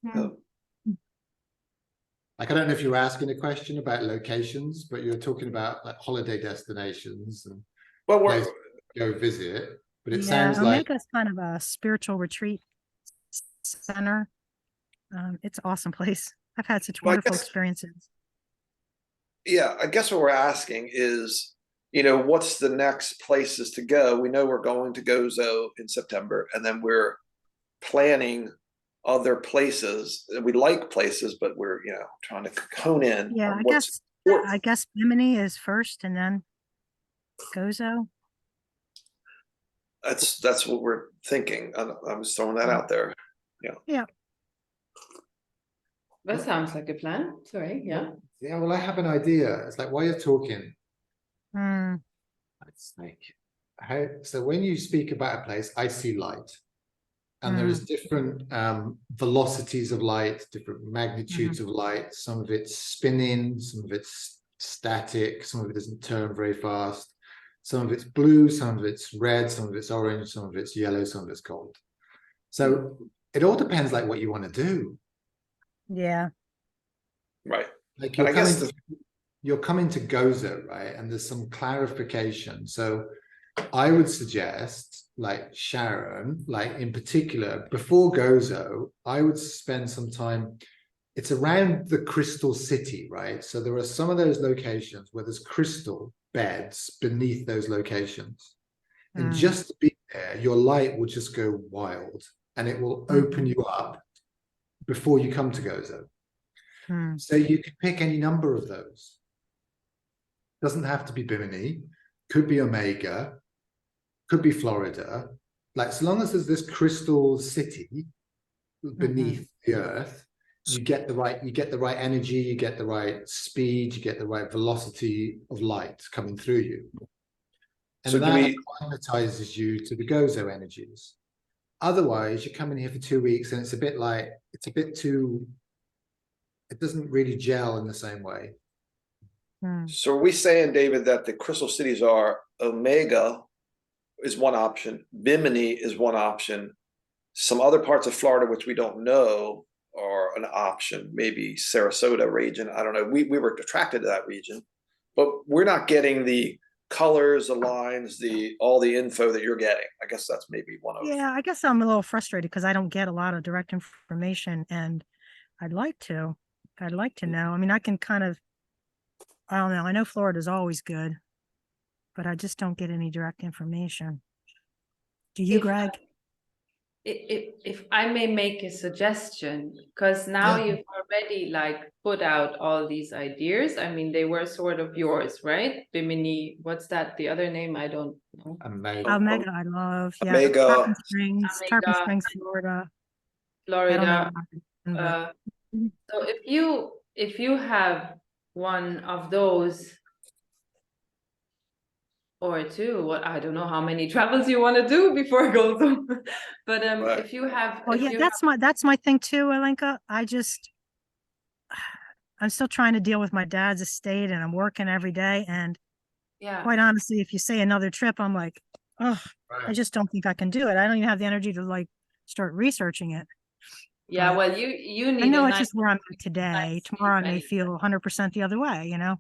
Hmm. Like, I don't know if you're asking a question about locations, but you're talking about like holiday destinations and Well, places to go visit. But it Yeah, sounds like Omega's kind of a spiritual retreat center. It's an awesome place. I've had such Well, I wonderful guess- experiences. yeah, I guess what we're asking is, what's the next places to go? We know we're going to Gozo in September, and then we're planning other places. We like places, but we're, trying to hone in Yeah, on I what's guess important. I guess Bimini is first and then Gozo. That's what we're thinking. I was throwing that out there. Yeah. That sounds like a plan. Sorry, yeah. yeah, well, I have an idea. It's like while you're talking, Hmm. it's like so when you speak about a place, I see light. And there is different velocities of light, different magnitudes of light. Some of it's spinning, some of it's static, some of it doesn't turn very fast. Some of it's blue, some of it's red, some of it's orange, some of it's yellow, some of it's gold. So it all depends like what you want to do. Yeah. Right. Like And you're coming to Gozo, right? And there's some clarification. So I would suggest, like Sharon, like in particular, before Gozo, I would spend some time. It's around the crystal city, right? So there are some of those locations where there's crystal beds beneath those locations. And just to be there, your light will just go wild and it will open you up before you come to Gozo. So you can pick any number of those. Doesn't have to be Bimini, could be Omega, could be Florida. Like, so long as there's this crystal city beneath the earth, you get the right energy, you get the right speed, you get the right velocity of light coming through you. And So that acclimatizes you to the Gozo energies. Otherwise, you're coming here for 2 weeks and it's a bit too, it doesn't really gel in the same way. So are we saying, David, that the crystal cities are Omega is one option, Bimini is one option, some other parts of Florida which we don't know are an option, maybe Sarasota region, I don't know. We were attracted to that region, but we're not getting the colors, the lines, all the info that you're getting. I guess that's maybe one of. Yeah, I guess I'm a little frustrated because I don't get a lot of direct information, and I'd like to know. I mean, I can kind of, I don't know. I know Florida's always good, but I just don't get any direct information. Do you, Greg? If I may make a suggestion, because now you've already like put out all these ideas. I mean, they were sort of yours, right? Bimini, what's that? The other name? I don't know. Omega, I love. Yeah. Omega. Tarpon Springs, Florida. Florida. But... So if you have one of those or two, I don't know how many travels you want to do before Gozo, but if you have, well, yeah, that's my thing too, Alenka. I'm still trying to deal with my dad's estate, and I'm working every day. And quite honestly, if you say another trip, I'm like, oh, I just don't think I can do it. I don't even have the energy to like start researching it. Yeah, well, you need. I know it's just where I'm at today. Tomorrow I may feel 100% the other way, you know.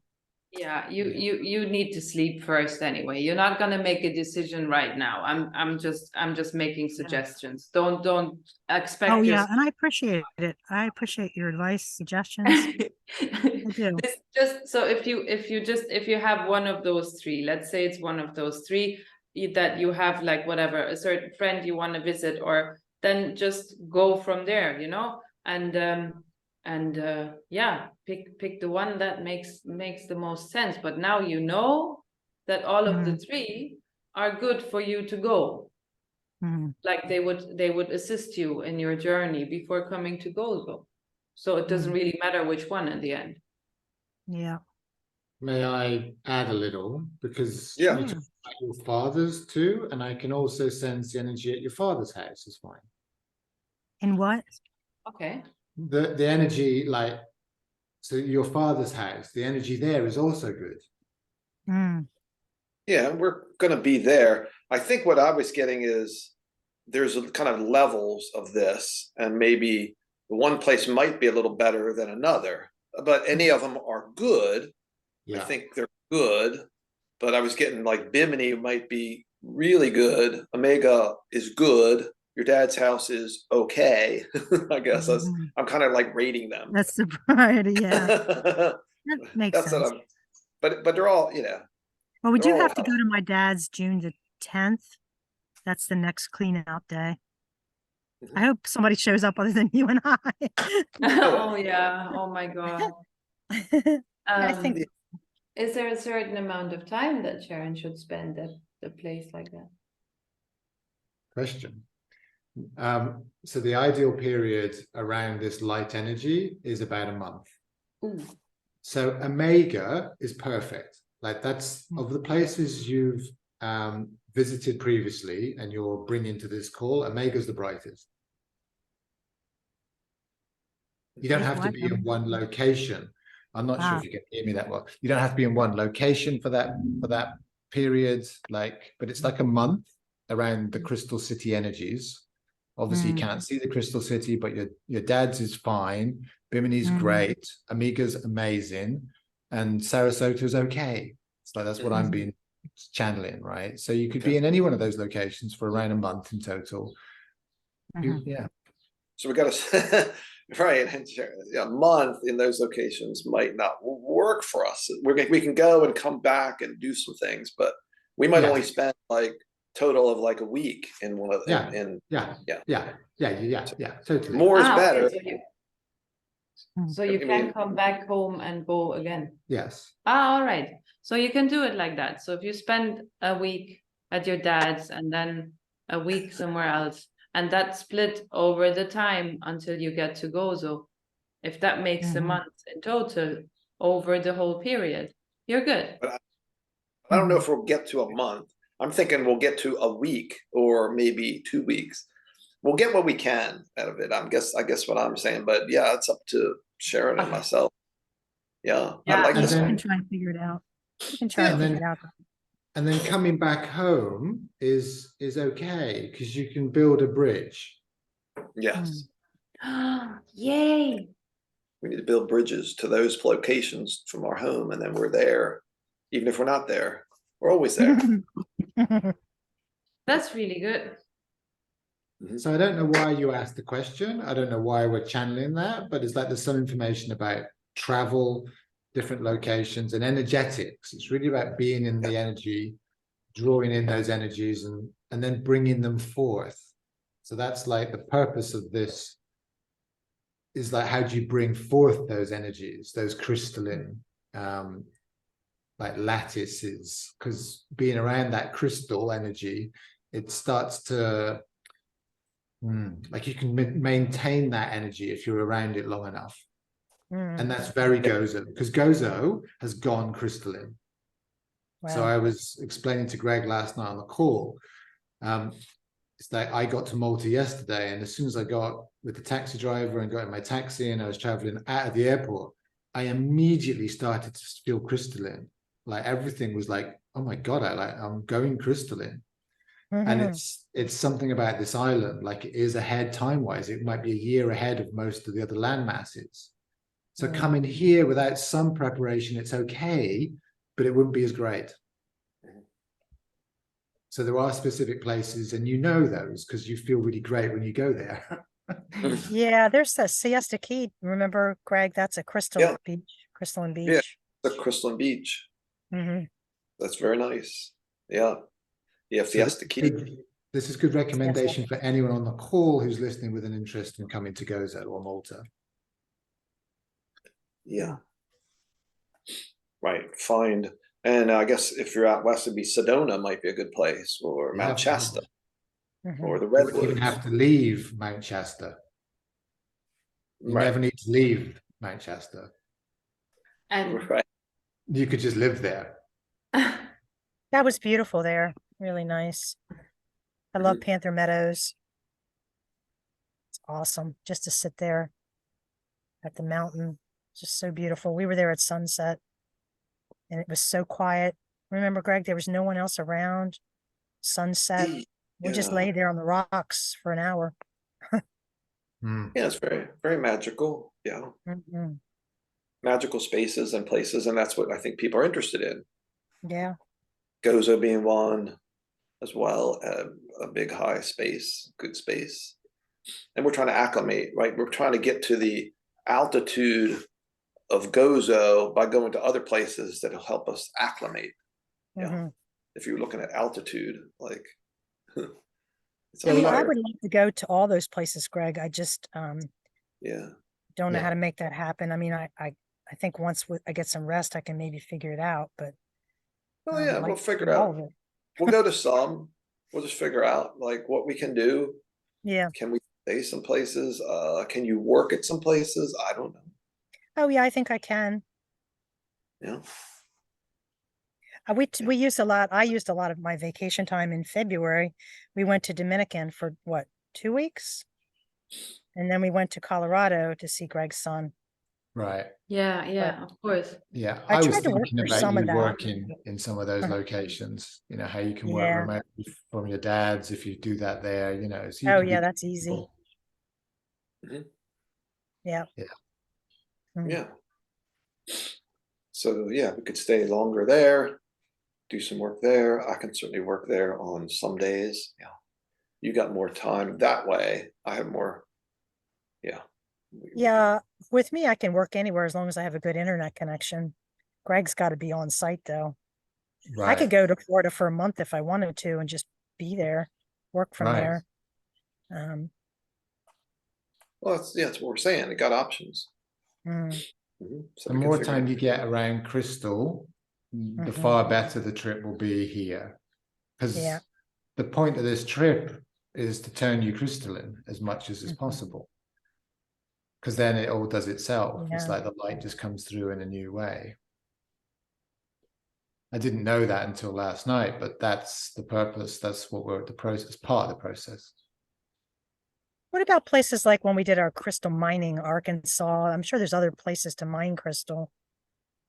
Yeah, you need to sleep first anyway. You're not gonna make a decision right now. I'm just making suggestions. Don't expect. Oh yeah, and I appreciate it. I appreciate your advice, suggestions. I do. Just so if you have one of those three, let's say it's one of those three that you have, like whatever, a certain friend you want to visit, or then just go from there, you know, and yeah, pick the one that makes the most sense. But now you know that all of the three are good for you to go. Like they would assist you in your journey before coming to Gozo. So it doesn't really matter which one in the end. Yeah. May I add a little? Because you talk about your fathers too, and I can also sense the energy at your father's house is fine. And what? Okay. The energy, like, so your father's house, the energy there is also good. Yeah, we're going to be there. I think what I was getting is there's a kind of levels of this, and maybe one place might be a little better than another, but any of them are good. I think they're good, but I was getting like Bimini might be really good. Omega is good. Your dad's house is okay. I guess I'm kind of like rating them. That's the priority, yeah. That makes That's sense. what I'm, but they're all, Well, we they're do all have to go to my dad's June the 10th. That's the next clean out day. I hope somebody shows up other than you and I. Oh yeah, oh my God. I think Is there a certain amount of time that Sharon should spend at the place like that? Question. So the ideal period around this light energy is about a month. Ooh. So Omega is perfect. Like that's of the places you've visited previously and you're bringing to this call, Omega's the brightest. You don't have to be in one location. I'm not sure if you can hear me that well. You don't have to be in one location for that period, but it's like a month around the Crystal City energies. Obviously, you can't see the Crystal City, but your dad's is fine. Bimini's great. Amiga's amazing, and Sarasota's okay. So that's what I'm being channeling, right? So you could be in any one of those locations for around a month in total. Yeah. So we got to right. A month in those locations might not work for us. We can go and come back and do some things, but we might only spend like total of like a week in one of them. Totally. More is better. Okay, so you can come back home and go again. Yes. All right. So you can do it like that. So if you spend a week at your dad's and then a week somewhere else, and that split over the time until you get to Gozo, if that makes a month in total over the whole period, you're good. But I don't know if we'll get to a month. I'm thinking we'll get to a week or maybe 2 weeks. We'll get what we can out of it. I guess what I'm saying, but yeah, it's up to Sharon and myself. Yeah. I like this. You can try and figure it out. You can try and figure it out. And then coming back home is okay because you can build a bridge. Yes. Yay. We need to build bridges to those locations from our home, and then we're there. Even if we're not there, we're always there. That's really good. So I don't know why you asked the question. I don't know why we're channeling that, but it's like there's some information about travel, different locations, and energetics. It's really about being in the energy, drawing in those energies, and then bringing them forth. So that's like the purpose of this is like, how do you bring forth those energies, those crystalline like lattices? Because being around that crystal energy, it starts to like you can maintain that energy if you're around it long enough. And that's very Gozo, because Gozo has gone crystalline. Wow. So I was explaining to Greg last night on the call, it's like I got to Malta yesterday, and as soon as I got with the taxi driver and got in my taxi and I was traveling out of the airport, I immediately started to feel crystalline. Like everything was like, oh my God, I'm going crystalline. And it's something about this island, like it is ahead time-wise. It might be a year ahead of most of the other land masses. So coming here without some preparation, it's okay, but it wouldn't be as great. So there are specific places, and you know those because you feel really great when you go there. Yeah, there's a Siesta Key. Remember, Greg? That's a crystalline beach. Yeah, the crystalline beach. That's very nice. Yeah. Yeah, Fiesta Key. This is good recommendation for anyone on the call who's listening with an interest in coming to Gozo or Malta. Yeah. Right. Find, and I guess if you're out west, it'd be Sedona might be a good place, or Mount Shasta, or the Redwoods. You wouldn't even have to leave Mount Shasta. You never need to leave Mount Shasta. And you could just live there. That was beautiful there. Really nice. I love Panther Meadows. It's awesome just to sit there at the mountain. Just so beautiful. We were there at sunset and it was so quiet. Remember, Greg, there was no one else around. Sunset. We just lay there on the rocks for an hour. Yeah, it's very, very magical. Yeah. Mhm. Magical spaces and places, and that's what I think people are interested in. Yeah. Gozo being one as well, a big high space, good space. And we're trying to acclimate, right? We're trying to get to the altitude of Gozo by going to other places that'll help us acclimate. Yeah. Mhm. If you're looking at altitude, like it's I mean, I higher. would love to go to all those places, Greg. I just Yeah. don't know Yeah. how to make that happen. I mean, I think once I get some rest, I can maybe figure it out. But Oh I would yeah, like we'll to figure do it all out. of it. We'll go to some. We'll just figure out like what we can do. Yeah. Can we stay some places? Can you work at some places? I don't know. Oh yeah, I think I can. Yeah. We used a lot. I used a lot of my vacation time in February. We went to Dominican for what, 2 weeks, and then we went to Colorado to see Greg's son. Right. Yeah, But yeah, of course. Yeah. I I was tried to work thinking for about some of you that. working in some of those locations, you know, how you can work Yeah. remotely from your dad's if you do that there, you know, so you Oh can yeah, be that's easy. flexible. Mhm. Yeah. Yeah. Mm. Yeah. So yeah, we could stay longer there, do some work there. I can certainly work there on some days. Yeah. You got more time that way. I have more. Yeah. We can- Yeah. With me, I can work anywhere as long as I have a good internet connection. Greg's got to be on site though. I could Right. go to Florida for a month if I wanted to and just be there, work from Right. there. Um, Well, that's what we're saying. It got options. mm, So The we can more figure time it you get around Christal, the mhm. far better the trip will be here. Because Yeah. the point of this trip is to turn you crystalline as much as is Mhm. possible. Because then it all does itself. It's Yeah. like the light just comes through in a new way. I didn't know that until last night, but that's the purpose. That's what we're the process, part of the process. What about places like when we did our crystal mining, Arkansas? I'm sure there's other places to mine crystal.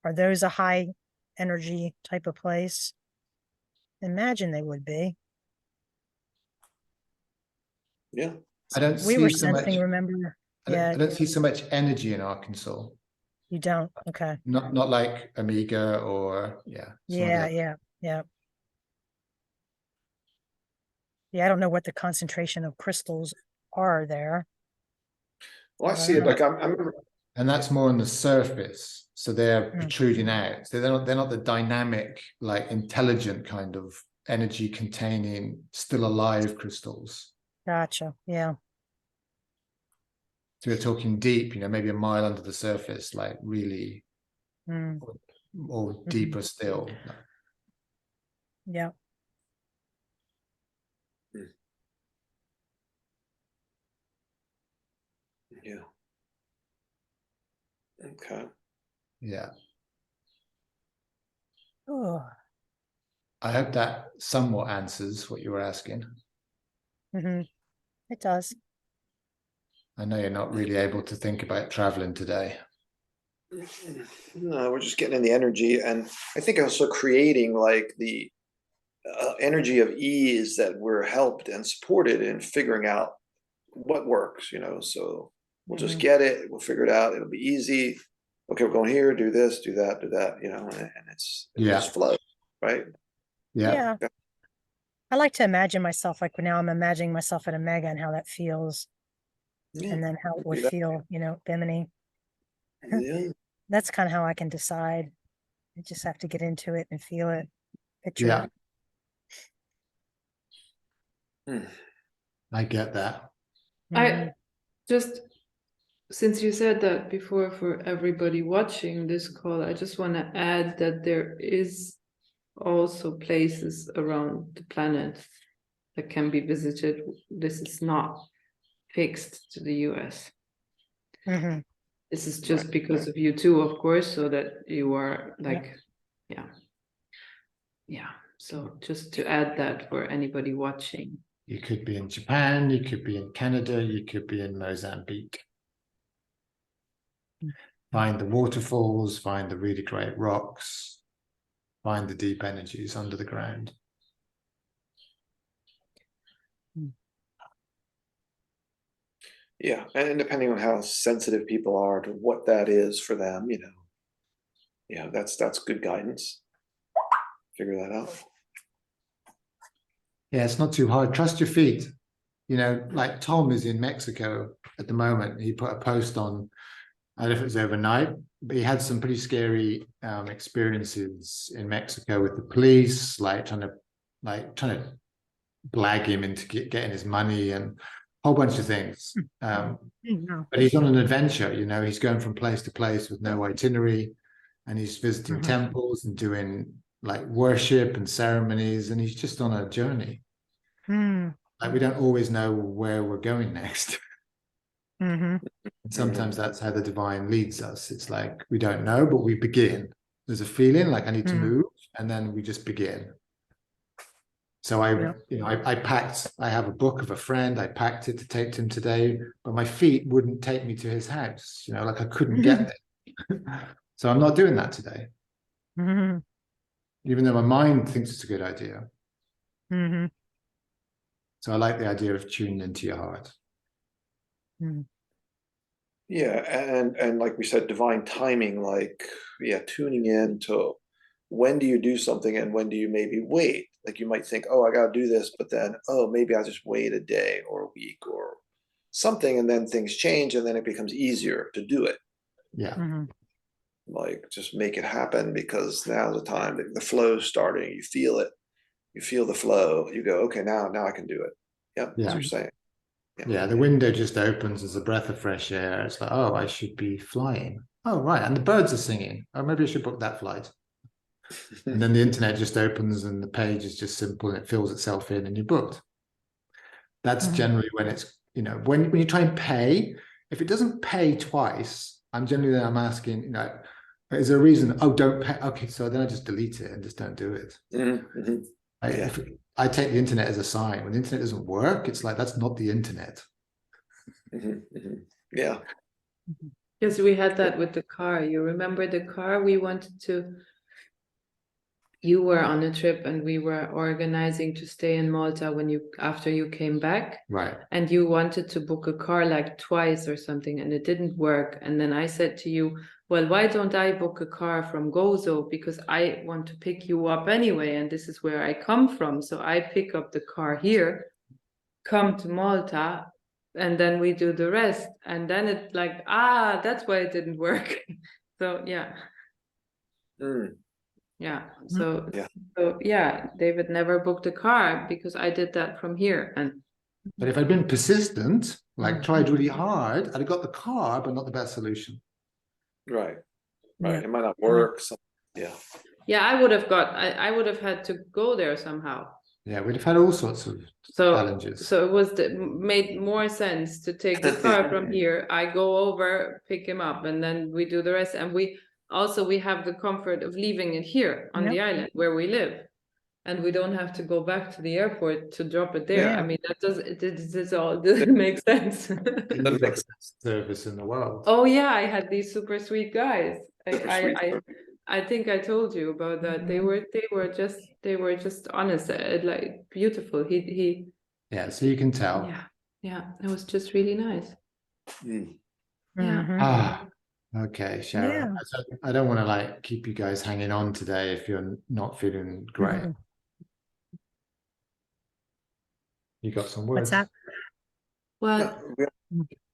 Are those a high energy type of place? Imagine they would be. Yeah. I don't We were see so sensing, much. remember? I Yeah, don't see so much energy in Arkansas. you don't. Okay. Not like Amiga or some of the Yeah, other. yeah, yeah. Yeah, I don't know what the concentration of crystals are there. Well, I But I see don't it know. like I remember. And that's more on the surface. So they're Mm, protruding out. So they're not the dynamic, like intelligent kind of energy containing still alive crystals. gotcha. Yeah. So we're talking deep, you know, maybe a mile under the surface, like really, Mm, or mhm. deeper still. Yeah. Yeah. Okay. Yeah. Oh. I hope that somewhat answers what you were asking. Hmm. It does. I know you're not really able to think about traveling today. No, we're just getting in the energy, and I think also creating like the energy of ease that we're helped and supported in figuring out what works. So we'll just Mhm. get it. We'll figure it out. It'll be easy. Okay, we're going here. Do this. Do that. Do that. And it Yeah. just flows, right? Yeah. Yeah. I like to imagine myself like now I'm imagining myself at Omega and how that feels, Yeah. and then how it would Do that. feel, Bimini. Yeah. That's kind of how I can decide. I just have to get into it and feel it, picture Yeah. it. I get that. Mhm. I just, since you said that before, for everybody watching this call, I just want to add that there is also places around the planet that can be visited. This is not fixed to the US. Mhm. This is just because of you too, of course, so that you are like, yeah. So just to add that for anybody watching. You could be in Japan, you could be in Canada, you could be in Mozambique. Find the waterfalls, find the really great rocks, find the deep energies under the ground. Yeah, and depending on how sensitive people are to what that is for them, yeah, that's good guidance. Figure that out. Yeah, it's not too hard. Trust your feet. Like Tom is in Mexico at the moment. He put a post on, I don't know if it was overnight, but he had some pretty scary experiences in Mexico with the police, like trying to blag him into getting his money and a whole bunch of things. No. But he's on an adventure, he's going from place to place with no itinerary, and he's visiting temples and doing like worship and ceremonies, and he's just on a journey. Like we don't always know where we're going next. And sometimes that's how the divine leads us. It's like we don't know, but we begin. There's a feeling like I need to move, and then we just begin. So I packed. I have a book of a friend. I packed it to take to him today, but my feet wouldn't take me to his house. Like I couldn't get there. So I'm not doing that today, even though my mind thinks it's a good idea. So I like the idea of tuning into your heart. Yeah, and like we said, divine timing, tuning in to when do you do something and when do you maybe wait? Like you might think, oh, I got to do this, but then, oh, maybe I'll just wait a day or a week or something, and then things change, and then it becomes easier to do it. Yeah. Like just make it happen, because now's the time. The flow's starting. You feel it. You feel the flow. You go, okay, now I can do it. Yep, that's what you're saying. Yeah, the window just opens as a breath of fresh air. It's like, oh, I should be flying. Oh, right. And the birds are singing. Oh, maybe I should book that flight. And then the internet just opens and the page is just simple and it fills itself in and you're booked. That's generally when it's, when you try and pay, if it doesn't pay twice, I'm asking, is there a reason? Oh, don't pay. Okay, so then I just delete it and just don't do it. If I take the internet as a sign. When the internet doesn't work, it's like, that's not the internet. Yeah. Yes, we had that with the car. You remember the car we wanted to, you were on a trip and we were organizing to stay in Malta after you came back. Right. And you wanted to book a car like twice or something and it didn't work. And then I said to you, well, why don't I book a car from Gozo? Because I want to pick you up anyway. And this is where I come from. So I pick up the car here, come to Malta, and then we do the rest. And then it's like, that's why it didn't work. So, yeah. Yeah. So David never booked a car because I did that from here. But if I'd been persistent, tried really hard, I'd have got the car, but not the best solution. Right. Yeah. It might not work. Yeah, I would have had to go there somehow. Yeah, we'd have had all sorts of challenges. So it was made more sense to take the car from here. I go over, pick him up, and then we do the rest. And we have the comfort of leaving it here on the island where we live. And we don't have to go back to the airport to drop it there. Yeah. I mean, this all doesn't make sense. The best service in the world. Oh yeah, I had these super sweet guys. I think I told you about that. They were just honest, like beautiful. Yeah, so you can tell. Yeah, it was just really nice. Yeah. Okay, Sharon. Yeah. I don't want to keep you guys hanging on today if you're not feeling great. You got some words? What's that? Well,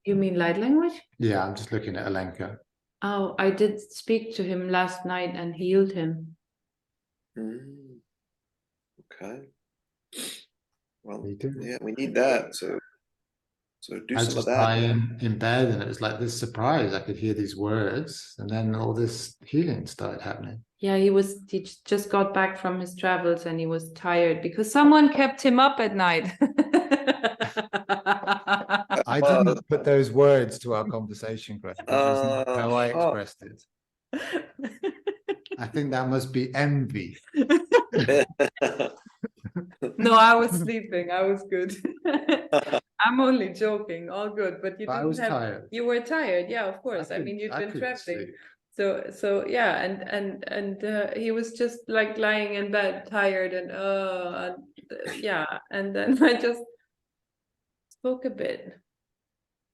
you mean light language? Yeah, I'm just looking at Alenka. Oh, I did speak to him last night and healed him. Okay. Well, yeah, we need that. So do some of that. I was lying in bed and it was like this surprise. I could hear these words and then all this healing started happening. Yeah, he just got back from his travels and he was tired because someone kept him up at night. I didn't put those words to our conversation, Greg. That was not how I expressed it. I think that must be envy. No, I was sleeping. I was good. I'm only joking. All good. But I was tired. You were tired. Yeah, of course. I mean, you've been traveling. So yeah, and he was just lying in bed, tired, and yeah. And then I just spoke a bit.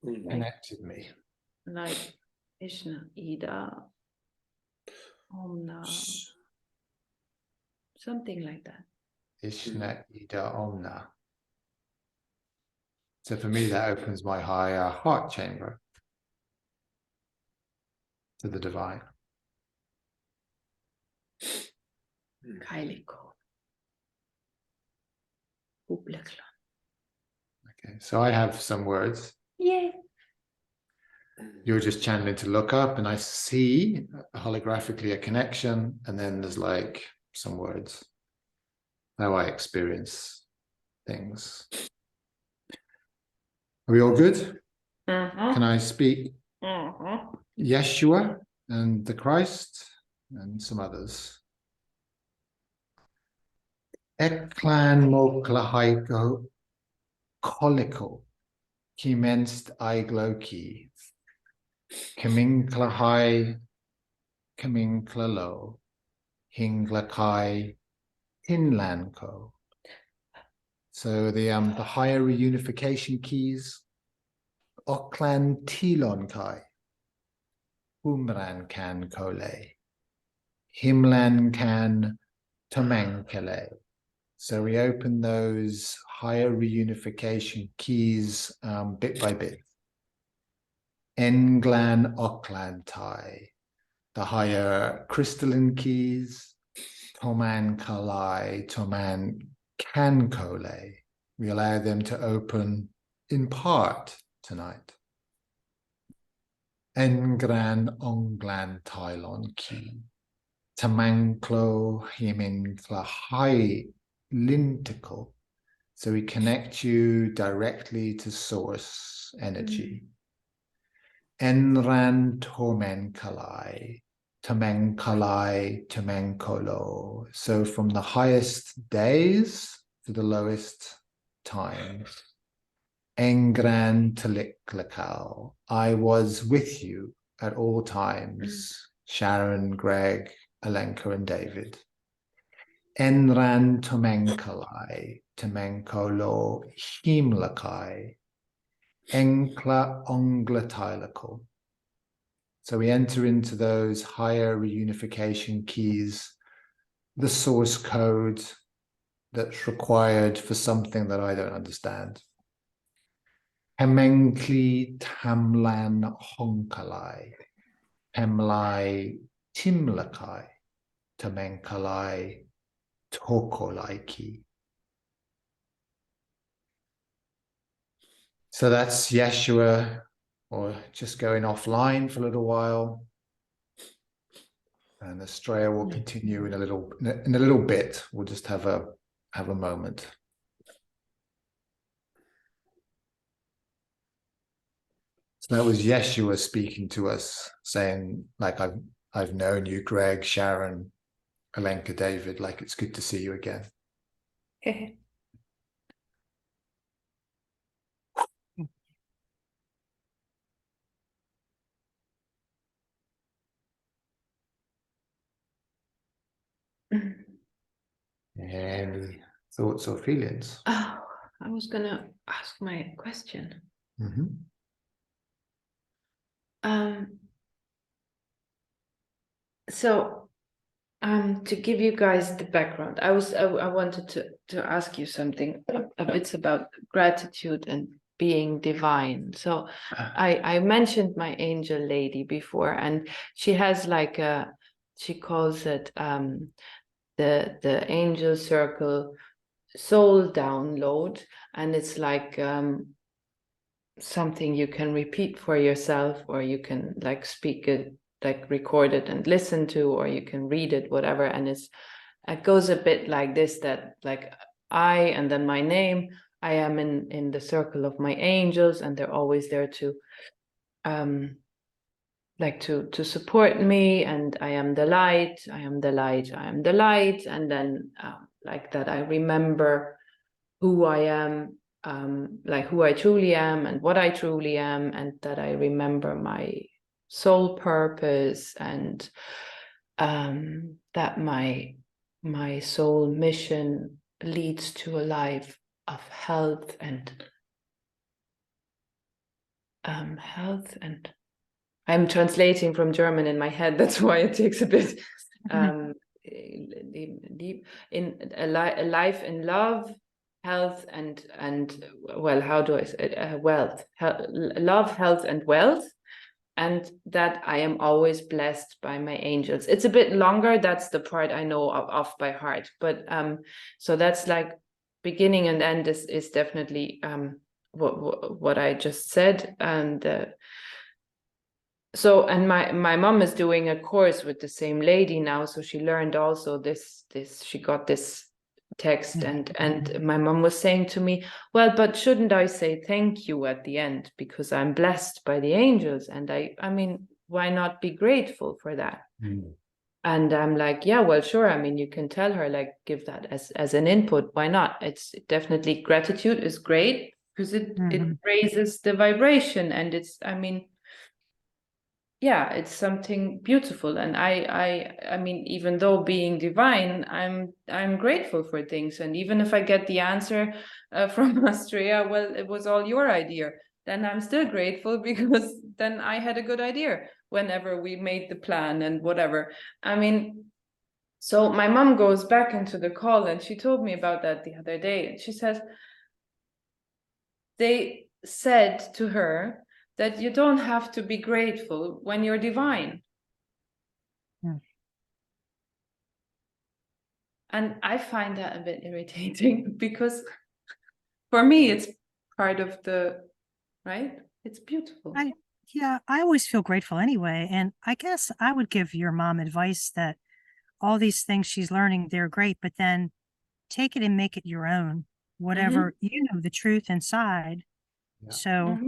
connected me. Like Ishna, Ida, Omna, something like that. Ishna Ida Omna. So for me, that opens my higher heart chamber to the divine. Kailiko. Okay, so I have some words. Yeah. You're just channeling to look up, and I see holographically a connection, and then there's like some words. How I experience things. Are we all good? Can I speak Jeshua and the Christ and some others? Eklan moklahaiko koliko kimenst igloki kaminklahai kaminklalo hinglakai hinlanko. So the higher reunification keys, Oklan Tilon Kai, Umran Kan Kole, Himlan Kan Tomankele. So we open those higher reunification keys bit by bit. Englan Oklan Tai, the higher crystalline keys, Toman Kalai, Toman Kankole. We allow them to open in part tonight. Engran Onglan Tylon Ki. Tamanklo Himinkla Hai Lintical. So we connect you directly to source energy. Enran Tomen Kalai. Tamenkalai, Tamenkolo. So from the highest days to the lowest times. Engran Taliklakal. I was with you at all times. Sharon, Greg, Alenka, and David. Enran Tomenkalai, Tamenkolo, Himlakai. Enkla Onglatilakal. So we enter into those higher reunification keys, the source code that's required for something that I don't understand. Hemenkli Tamlan Honkalai, Hemlai Timlakai, Tamenkalai Tokolaiki. So that's Jeshua, or just going offline for a little while. And Astraea will continue in a little bit. We'll just have a moment. So that was Jeshua speaking to us, saying, like, I've known you, Greg, Sharon, Alenka, David, like it's good to see you again. Any thoughts or feelings? Oh, I was gonna ask my question. So to give you guys the background, I wanted to ask you something. It's about gratitude and being divine. So I mentioned my angel lady before, and she has like she calls it the angel circle soul download, and it's like something you can repeat for yourself, or you can like speak it, like record it and listen to, or you can read it, whatever. And it goes a bit like this, that like I, and then my name, I am in the circle of my angels, and they're always there to like to support me, and I am the light, I am the light, I am the light. And then like that I remember who I am, like who I truly am and what I truly am, and that I remember my soul purpose, and that my soul mission leads to a life of health and health and I'm translating from German in my head. That's why it takes a bit. Deep in a life in love, health, and well, how do I say wealth, love, health, and wealth, and that I am always blessed by my angels. It's a bit longer. That's the part I know off by heart. But so that's like beginning and end is definitely what I just said. And so, and my mom is doing a course with the same lady now, so she learned also this she got this text, and my mom was saying to me, well, but shouldn't I say thank you at the end because I'm blessed by the angels? And I mean, why not be grateful for that? And I'm like, yeah, well, sure. I mean, you can tell her, like, give that as an input. Why not? It's definitely, gratitude is great because it raises the vibration, and it's, I mean, yeah, it's something beautiful. And I mean, even though being divine, I'm grateful for things. And even if I get the answer from Astraea, well, it was all your idea, then I'm still grateful because then I had a good idea whenever we made the plan and whatever. I mean, so my mom goes back into the call and she told me about that the other day. And she says, they said to her that you don't have to be grateful when you're divine. And I find that a bit irritating because for me, it's part of the, right? It's beautiful. Yeah, I always feel grateful anyway. And I guess I would give your mom advice that all these things she's learning, they're great, but then take it and make it your own, whatever, you know, the truth inside. Yeah. So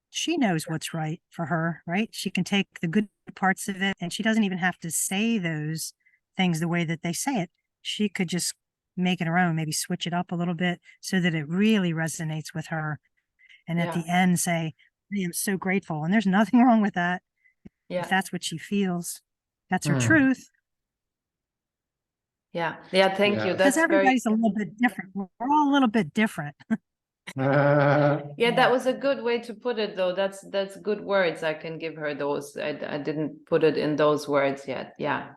she knows what's right for her, right? She can take the good parts of it and she doesn't even have to say those things the way that they say it. She could just make it her own, maybe switch it up a little bit so that it really resonates with her. And at the end say, I am so grateful. And there's nothing wrong with that. Yeah. If that's what she feels, that's her truth. Yeah. Yeah. Thank you. Because everybody's a little bit different. We're all a little bit different. Yeah, that was a good way to put it, though. That's good words. I can give her those. I didn't put it in those words yet. Yeah.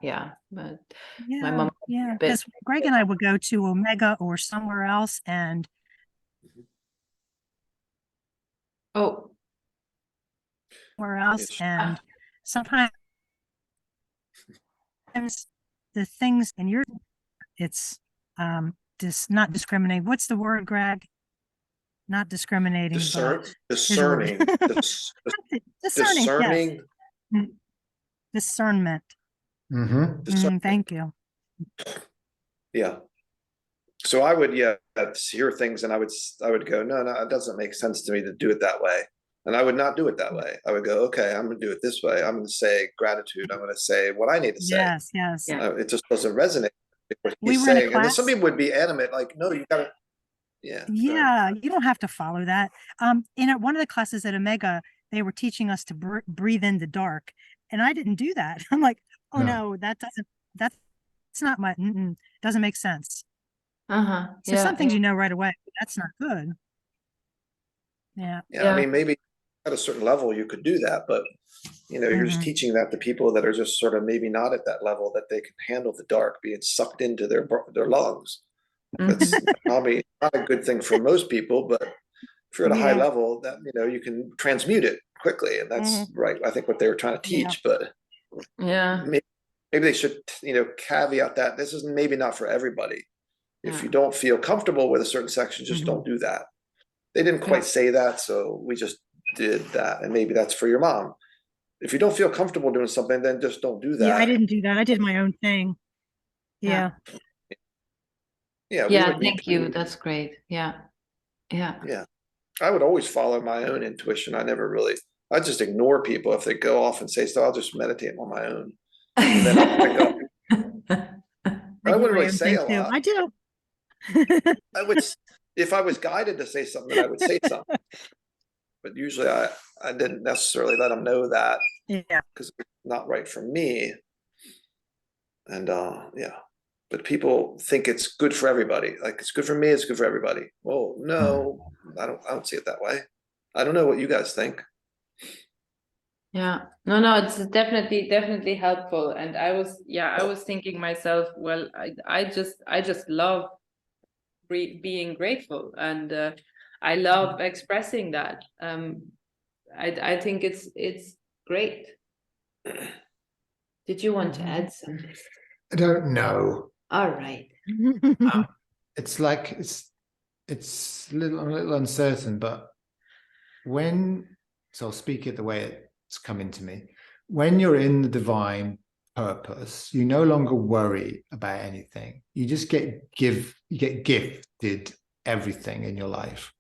But my mom. Yeah, because Greg and I would go to Omega or somewhere else, and and sometimes the things in your it's not discriminating. What's the word, Greg? Not discriminating. Discerning. Discerning. Discerning. Yes. Discernment. Thank you. Yeah. So I would, hear things and I would go, no, it doesn't make sense to me to do it that way. And I would not do it that way. I would go, okay, I'm going to do it this way. I'm going to say gratitude. I'm going to say what I need to say. Yes. It just doesn't resonate with what he's saying. And then some people would be animate, like, no, you got to. Yeah, you don't have to follow that. In one of the classes at Omega, they were teaching us to breathe in the dark, and I didn't do that. I'm like, oh no, that's not my doesn't make sense. So some things you know right away, that's not good. Yeah. I mean, maybe at a certain level you could do that, but you're just teaching that to people that are just sort of maybe not at that level, that they can handle the dark being sucked into their lungs. That's probably not a good thing for most people, but if you're at a high level, that you can transmute it quickly, and that's right. I think what they were trying to teach, but maybe they should caveat that this is maybe not for everybody. If you don't feel comfortable with a certain section, just don't do that. They didn't quite say that, so we just did that, and maybe that's for your mom. If you don't feel comfortable doing something, then just don't do that. Yeah, I didn't do that. I did my own thing. Yeah. Thank you. That's great. Yeah. I would always follow my own intuition. I just ignore people if they go off and say stuff. I'll just meditate on my own. And then I'll pick up. I wouldn't really say a lot. I do. I would, if I was guided to say something, I would say something. But usually I didn't necessarily let them know that. Yeah. Because it's not right for me. And but people think it's good for everybody. Like, it's good for me, it's good for everybody. Well, no, I don't see it that way. I don't know what you guys think. Yeah, no, it's definitely helpful. And I was thinking myself, well, I just love being grateful, and I love expressing that. I think it's great. Did you want to add something? I don't know. All right. It's like I'm a little uncertain, but so I'll speak it the way it's coming to me. When you're in the divine purpose, you no longer worry about anything. You just get gifted everything in your life.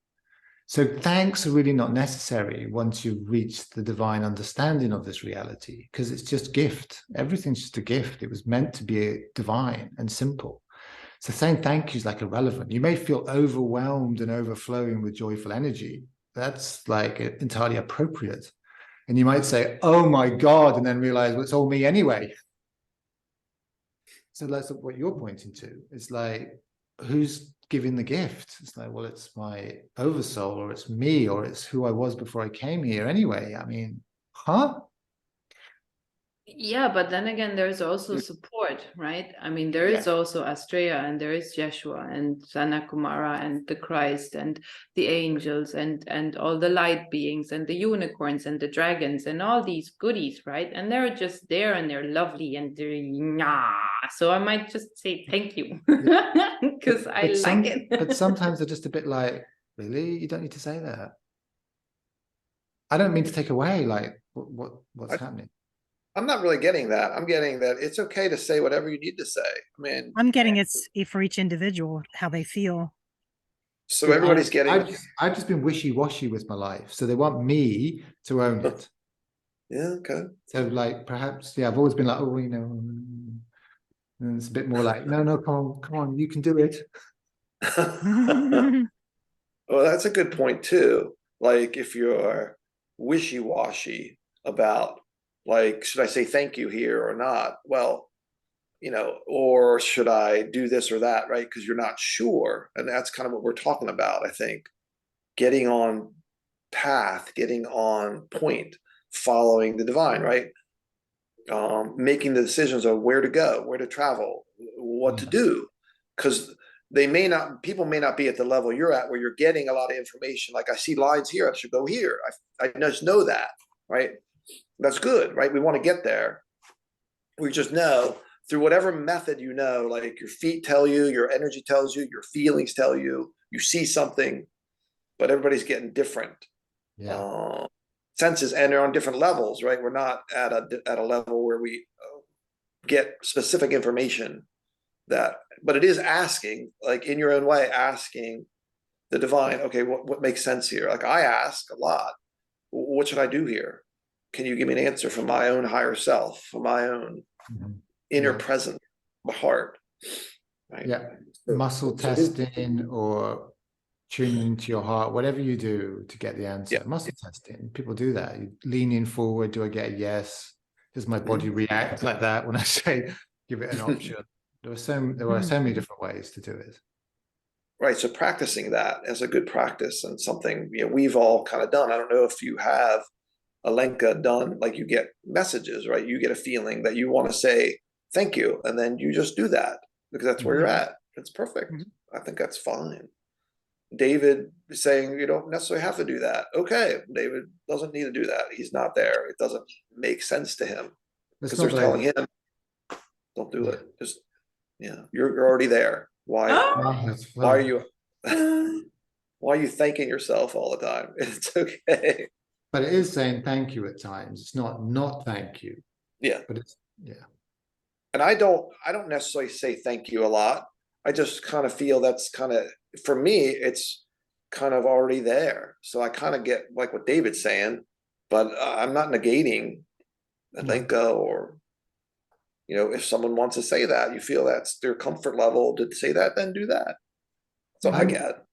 So thanks are really not necessary once you've reached the divine understanding of this reality, because it's just gift. Everything's just a gift. It was meant to be divine and simple. So saying thank you is like irrelevant. You may feel overwhelmed and overflowing with joyful energy. That's like entirely appropriate. And you might say, oh my God, and then realize, well, it's all me anyway. So that's what you're pointing to. It's like, who's giving the gift? It's like, well, it's my oversoul, or it's me, or it's who I was before I came here anyway. I mean, huh? Yeah, but then again, there's also support, right? I mean, there is also Astraea, and there is Jeshua and Sanat, Kumara, and the Christ, and the angels, and all the light beings, and the unicorns, and the dragons, and all these goodies, right? And they're just there, and they're lovely, and they're so I might just say thank you because I like it. But sometimes they're just a bit like, really, you don't need to say that. I don't mean to take away like what's happening. I'm not really getting that. I'm getting that it's okay to say whatever you need to say. I mean, I'm getting it's for each individual, how they feel. So everybody's getting. I've just been wishy-washy with my life, so they want me to own it. Yeah. Okay. So like perhaps I've always been like, oh, you know, and it's a bit more like, no, come on, you can do it. Well, that's a good point too. Like if you're wishy-washy about, like, should I say thank you here or not? Well, or should I do this or that, right? Because you're not sure. And that's kind of what we're talking about, I think. Getting on path, getting on point, following the divine, right? Making the decisions of where to go, where to travel, what to do. Because people may not be at the level you're at where you're getting a lot of information. Like I see lines here, I should go here. I just know that, right? That's good, right? We want to get there. We just know through whatever method, like your feet tell you, your energy tells you, your feelings tell you, you see something, but everybody's getting different senses, and they're on different levels, right? We're not at a level where we get specific information but it is asking, like in your own way, asking the divine, okay, what makes sense here? Like I ask a lot, what should I do here? Can you give me an answer from my own higher self, from my own inner presence, my heart, right? Yeah, muscle testing or tuning into your heart, whatever you do to get the answer. Muscle testing, people do that. You leaning forward, do I get a yes? Does my body react like that when I say give it an option? There are so many different ways to do it. Right. So practicing that as a good practice and something we've all kind of done. I don't know if you have Alenka done, like you get messages, right? You get a feeling that you want to say thank you, and then you just do that because that's where you're at. It's perfect. I think that's fine. David saying you don't necessarily have to do that. Okay, David doesn't need to do that. He's not there. It doesn't make sense to him because they're telling him, don't do it. Just you're already there. Why are you why are you thanking yourself all the time? It's okay. But it is saying thank you at times. It's not thank you. Yeah. But it's And I don't necessarily say thank you a lot. I just kind of feel that's kind of, for me, it's kind of already there. So I kind of get like what David's saying, but I'm not negating Alenka or, if someone wants to say that, you feel that's their comfort level to say that, then do that. So I get.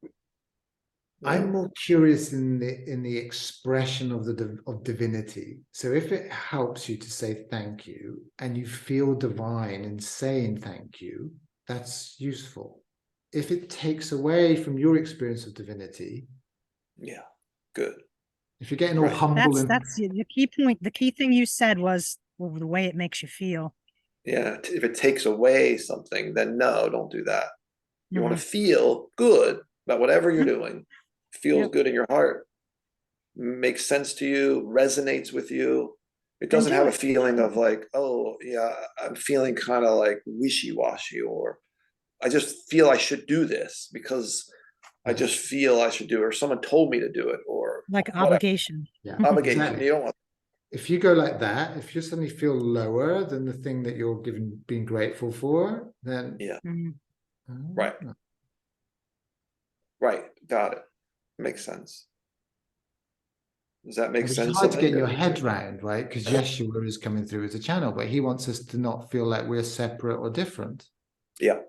I'm more curious in the expression of divinity. So if it helps you to say thank you and you feel divine in saying thank you, that's useful. If it takes away from your experience of divinity, good. If you're getting all Right. humble and That's the key point. The key thing you said was, well, the way it makes you feel. Yeah, if it takes away something, then no, don't do that. You want Mhm. to feel good about whatever you're doing. Feels Yep. good in your heart, makes sense to you, resonates with you. It And doesn't do have a it. feeling of like, oh yeah, I'm feeling kind of like wishy-washy, or I just feel I should do this because I just feel I should do it, or someone told me to do it, or Like whatever. obligation. yeah, Obligation. exactly. You don't want. If you go like that, if you suddenly feel lower than the thing that you're being grateful for, then Yeah. Mhm. Right. Right. Got it. Makes sense. Does that make It's sense? hard to get your head round, right? Because Jeshua is coming through as a channel, but he wants us to not feel like we're separate or different. Yeah.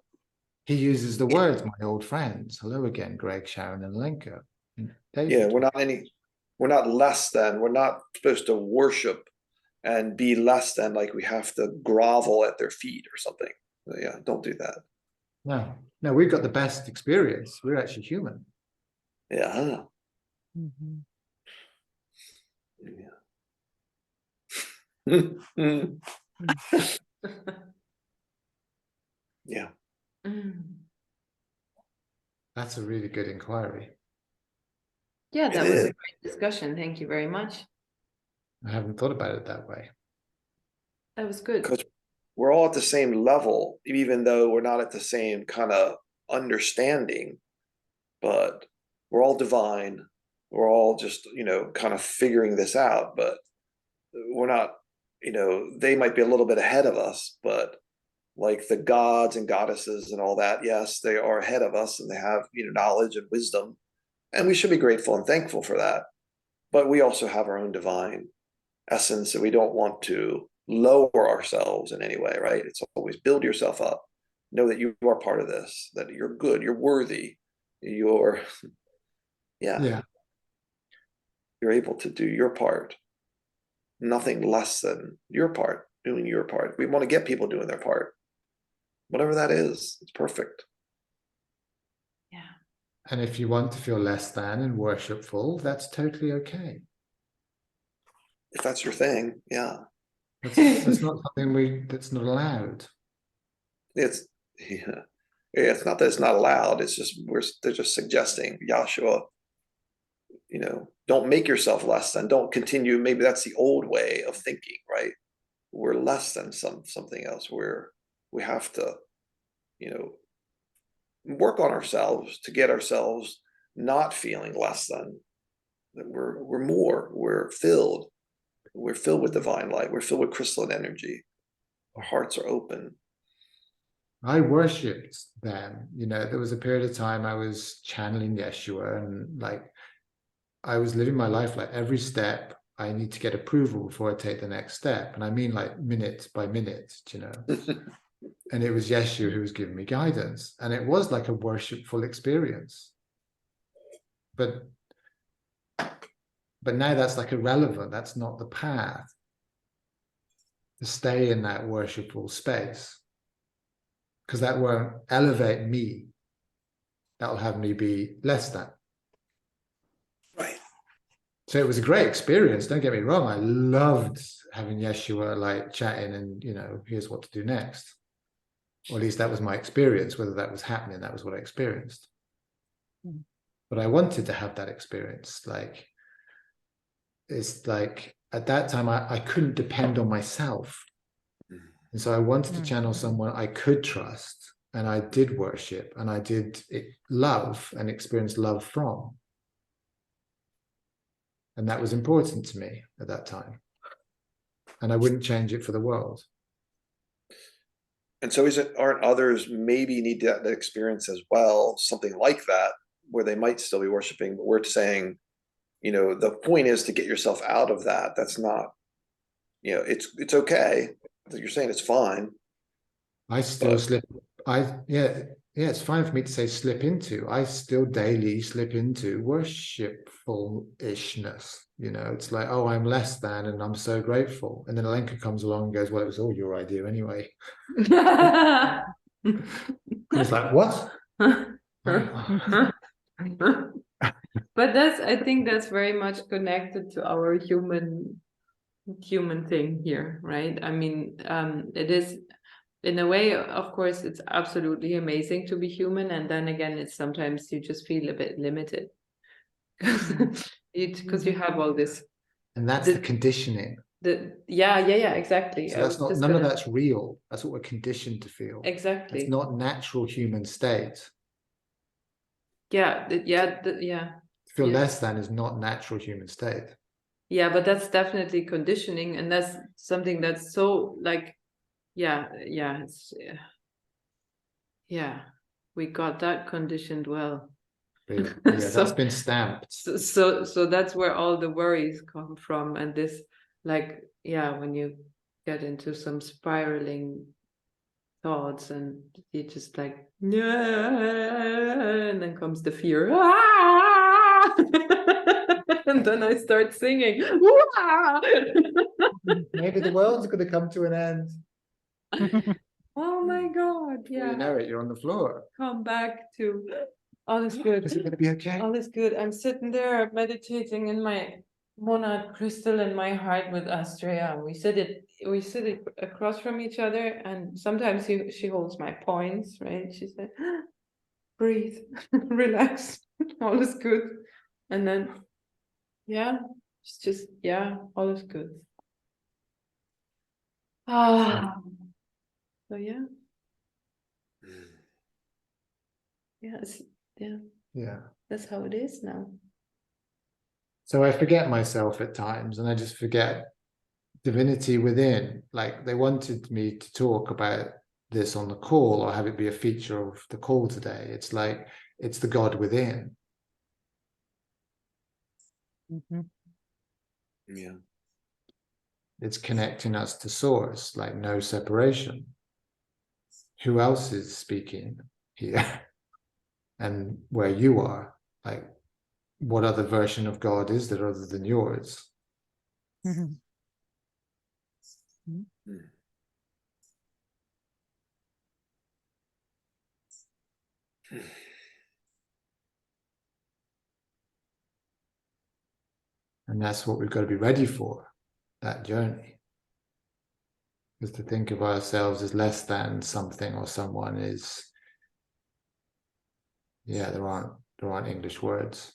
He uses the words, my old friends. Hello again, Greg, Sharon, and Lenka. And David. Yeah, we're not less than, we're not supposed to worship and be less than, like we have to grovel at their feet or something. Yeah, don't do that. No, we've got the best experience. We're actually human. Yeah. Mhm. Yeah. Yeah. That's a really good inquiry. Yeah, that It was is. a great discussion. Thank you very much. I haven't thought about it that way. That was good. Because we're all at the same level, even though we're not at the same kind of understanding, but we're all divine. We're all just, kind of figuring this out, but we're not, they might be a little bit ahead of us, but like the gods and goddesses and all that, yes, they are ahead of us and they have, knowledge and wisdom. And we should be grateful and thankful for that. But we also have our own divine essence, and we don't want to lower ourselves in any way, right? It's always build yourself up. Know that you are part of this, that you're good, you're worthy, you're, Yeah. you're able to do your part. Nothing less than your part, doing your part. We want to get people doing their part. Whatever that is, it's perfect. Yeah. And if you want to feel less than and worshipful, that's totally okay. If that's your thing, yeah. That's not something that's not allowed. It's yeah. It's not that it's not allowed. It's just they're just suggesting, Joshua, don't make yourself less than. Don't continue. Maybe that's the old way of thinking, right? We're less than something else. We have to, work on ourselves to get ourselves not feeling less than. That we're more. We're filled. We're filled with divine light. We're filled with crystalline energy. Our hearts are open. I worshipped them. There was a period of time I was channeling Yeshua, and I was living my life like every step I need to get approval before I take the next step. And I mean like minute by minute, and it was Yeshua who was giving me guidance. And it was like a worshipful experience. But now that's like irrelevant. That's not the path. To stay in that worshipful space. Because that won't elevate me. That'll have me be less than. Right. So it was a great experience. Don't get me wrong. I loved having Yeshua chatting and, here's what to do next. Or at least that was my experience. Whether that was happening, that was what I experienced. Mm. But I wanted to have that experience. It's like at that time, I couldn't depend on myself. And so I wanted to channel someone I could trust. And I did worship and I did love and experience love from. And that was important to me at that time. And I wouldn't change it for the world. And so aren't others maybe need that experience as well, something like that, where they might still be worshiping, but we're saying, the point is to get yourself out of that. That's not, it's okay. You're saying it's fine. I still slip. It's fine for me to say slip into. I still daily slip into worshipful-ishness. It's like, oh, I'm less than, and I'm so grateful. And then Alenka comes along and goes, well, it was all your idea anyway. And it's like, what? But I think that's very much connected to our human thing here, right? I mean, it is, in a way, of course, it's absolutely amazing to be human, and then again, it's sometimes you just feel a bit limited because you have all this. And that's the conditioning. Yeah, exactly. So that's not, none of that's real. That's what we're conditioned to feel. Exactly. It's not natural human state. Yeah, Feel less than is not natural human state. Yeah, but that's definitely conditioning, and that's something that's so like, it's we got that conditioned well. Yeah, So, that's been stamped. So that's where all the worries come from, and this, like, when you get into some spiraling thoughts, and you just like, and then comes the fear, and then I start singing. Maybe the world's going to come to an end. Oh my God! Yeah, you know it, you're on the floor. Come back to all is good. Is it going to be okay? All is good. I'm sitting there meditating in my monad crystal in my heart with Astraea. We sit across from each other, and sometimes she holds my points, right? She said, breathe, relax, all is good. And then, it's just, all is good. So yeah, that's how it is now. So I forget myself at times, and I just forget divinity within. Like, they wanted me to talk about this on the call, or have it be a feature of the call today. It's like, it's the God within. Yeah. It's connecting us to source, like no separation. Who else is speaking here? And where you are, like, what other version of God is there other than yours? Mhm. And that's what we've got to be ready for, that journey. Because to think of ourselves as less than something or someone is, there aren't English words.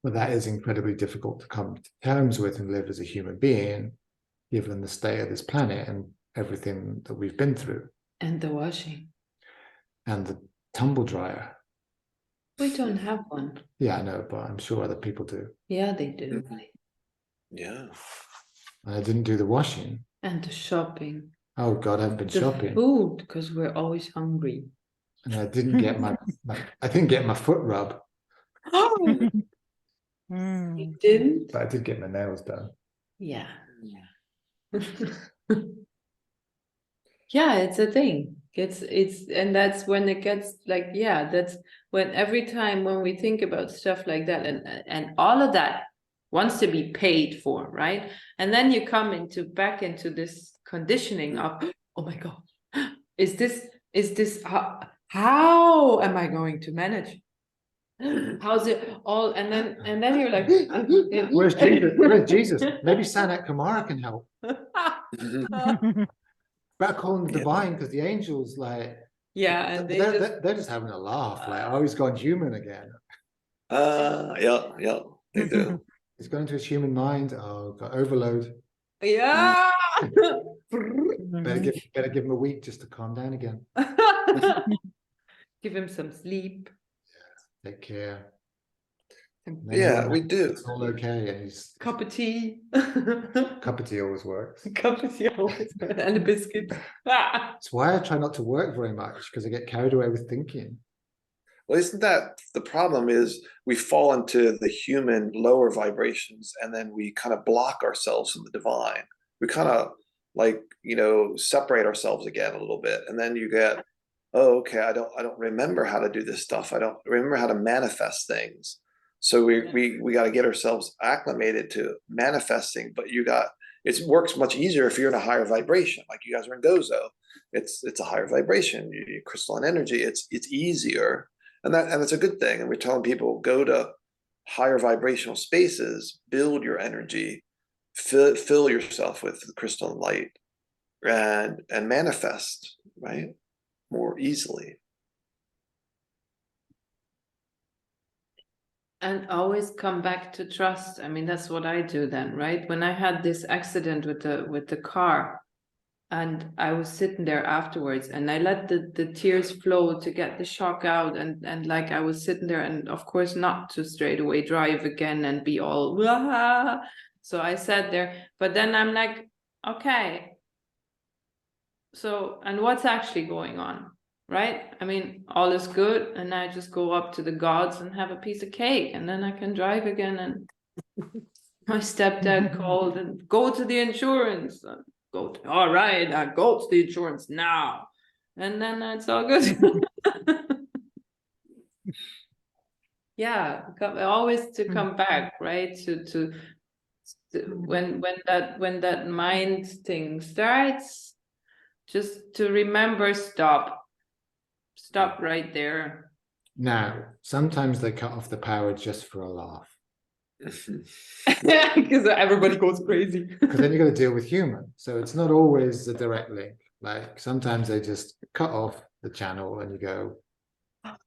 But that is incredibly difficult to come to terms with and live as a human being, given the state of this planet and everything that we've been through. And the washing. And the tumble dryer. We don't have one. Yeah, I know, but I'm sure other people do. Yeah, they do. Yeah. And I didn't do the washing. And the shopping. Oh God, I haven't been shopping. Food, because we're always hungry. And I didn't get my foot rub. You didn't? But I did get my nails done. Yeah. Yeah, it's a thing. And that's when it gets like, that's when every time when we think about stuff like that, and all of that wants to be paid for, right? And then you come back into this conditioning of, oh my God, is this how am I going to manage? How's it all? And then you're like, where's Jesus? Where's Jesus? Maybe Sanat Kumara can help. Better call him the divine, because the angels, like, and they're just having a laugh, like, oh, he's gone human again. Yeah, they do. He's gone into his human mind. Oh, got overload. Yeah. Better give him a week just to calm down again. Give him some sleep. Take care. Yeah, we do. It's all okay. And he's cup of tea. Cup of tea always works. Cup of tea always works. And a biscuit. That's why I try not to work very much, because I get carried away with thinking. Well, isn't that the problem? Is we fall into the human lower vibrations, and then we kind of block ourselves from the divine. We kind of separate ourselves again a little bit, and then you get, oh, okay, I don't remember how to do this stuff. I don't remember how to manifest things. So we got to get ourselves acclimated to manifesting, but it works much easier if you're in a higher vibration, like you guys are in Gozo. It's a higher vibration, crystalline energy. It's easier, and that's a good thing. And we're telling people, go to higher vibrational spaces, build your energy, fill yourself with the crystalline light, and manifest, right, more easily. And always come back to trust. I mean, that's what I do then, right? When I had this accident with the car, and I was sitting there afterwards, and I let the tears flow to get the shock out, and like I was sitting there, and of course not to straight away drive again and be all wah. So I sat there, but then I'm like, okay, so, and what's actually going on? Right? I mean, all is good, and I just go up to the gods and have a piece of cake, and then I can drive again. And my stepdad called and go to the insurance. All right, I go to the insurance now, and then it's all good. Yeah, always to come back, right? To when that mind thing starts, just to remember, stop right there. Now, sometimes they cut off the power just for a laugh. Because everybody goes crazy. Because then you got to deal with human. So it's not always a direct link. Like sometimes they just cut off the channel and you go,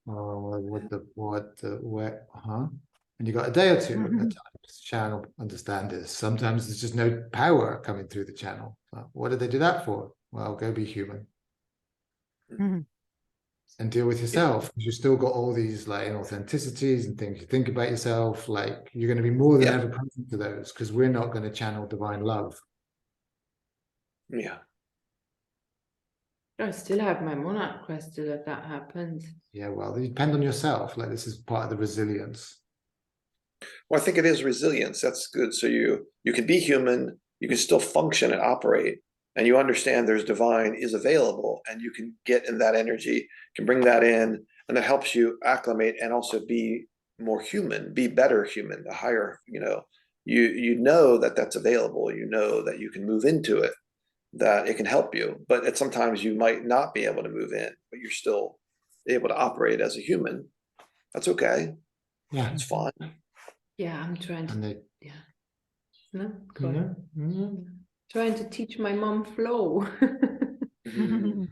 oh, where, huh? And you got a day or two at times to channel, understand this. Sometimes there's just no power coming through the channel. What did they do that for? Well, go be human. And deal with yourself, because you've still got all these like inauthenticities and things you think about yourself. Like you're going to be more than ever present to those, because we're not going to channel divine love. Yeah. I still have my monarch crystal if that happens. Yeah, well, you depend on yourself. Like this is part of the resilience. Well, I think it is resilience. That's good. So you can be human, you can still function and operate, and you understand there's divine is available, and you can get in that energy, can bring that in, and that helps you acclimate and also be more human, be better human, the higher, you know that that's available, you know that you can move into it, that it can help you, but sometimes you might not be able to move in, but you're still able to operate as a human. That's okay. Yeah, it's fine. Yeah, I'm trying to. No, trying to teach my mom flow. I'm